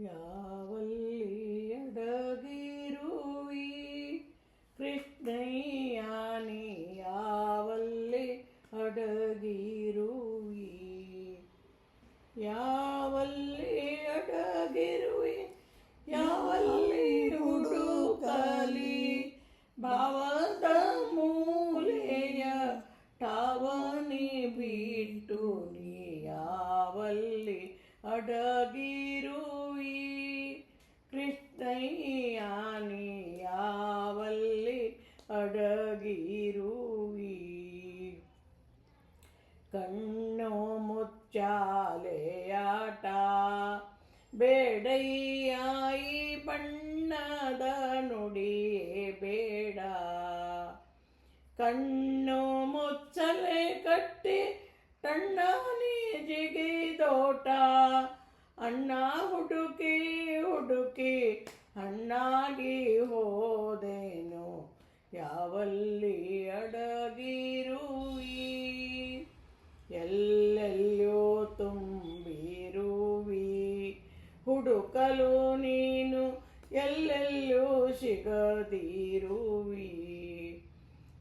ಯಾವಲ್ಲಿ ಅಡಗಿರುವಿ ಕೃಷ್ಣಯ್ಯ ನೀ ಯಾವಲ್ಲಿ ಅಡಗಿರುವಿ ಯಾವಲ್ಲಿ ಅಡಗಿರುವಿ ಯಾವಲ್ಲಿ ಹುಡುಕಲಿ ಭಾವದ ಮೂಲೆಯ ಟಾವನಿ ಬಿಟ್ಟು ನೀ ಯಾವಲ್ಲಿ ಅಡಗಿರುವಿ ಕೃಷ್ಣಯ್ಯ ನೀ ಯಾವಲ್ಲಿ ಅಡಗಿರುವಿ ಕಣ್ಣು ಮುಚ್ಚಾಲೆಯಾಟ ಬೇಡಯ್ಯ ಈ ಬಣ್ಣದ ನುಡಿಯೇ ಬೇಡ ಕಣ್ಣು ಮುಚ್ಚಲೆ ಕಟ್ಟಿ ಟಣ್ಣಾನಿ ಜಿಗಿದೋಟ ಅಣ್ಣ ಹುಡುಕಿ ಹುಡುಕಿ ಹಣ್ಣಾಗಿ ಹೋದೆನು ಯಾವಲ್ಲಿ ಅಡಗಿರುವಿ ಎಲ್ಲೆಲ್ಲೋ ತುಂಬಿರುವಿ ಹುಡುಕಲು ನೀನು ಎಲ್ಲೆಲ್ಲೂ ಸಿಗದಿರುವಿ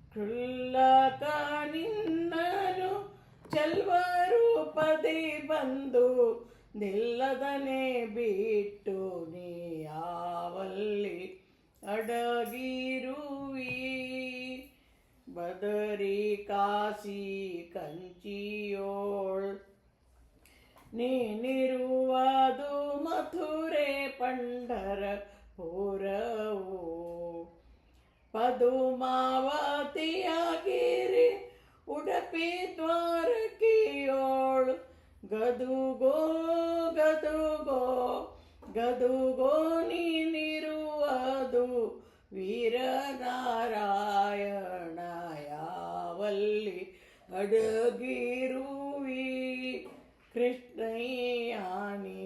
ಕ್ಷುಲ್ಲಕ ನಿನ್ನನು ಚೆಲ್ವರೂಪದಿ ಬಂದು ನಿಲ್ಲದನೆ ಬಿಟ್ಟು ನೀ ಯಾವಲ್ಲಿ ಅಡಗಿರುವಿ ಬದರಿ ಕಾಸಿ ಕಂಚಿಯೋಳ್ ನೀನಿರುವುದು ಮಥುರೆ ಪಂಢರಪುರವು ಪದುಮಾವತಿಯಾಗಿರಿ ಉಡುಪಿ ದ್ವಾರಕಿಯೋಳ್ ಗದುಗೋ ಗದುಗೋ ಗದುಗೋ ನೀನಿರುವುದು ವೀರನಾರಾಯಣ ಯಾವಲ್ಲಿ ಅಡಗಿರುವಿ ಕೃಷ್ಣಯ್ಯ ನೀ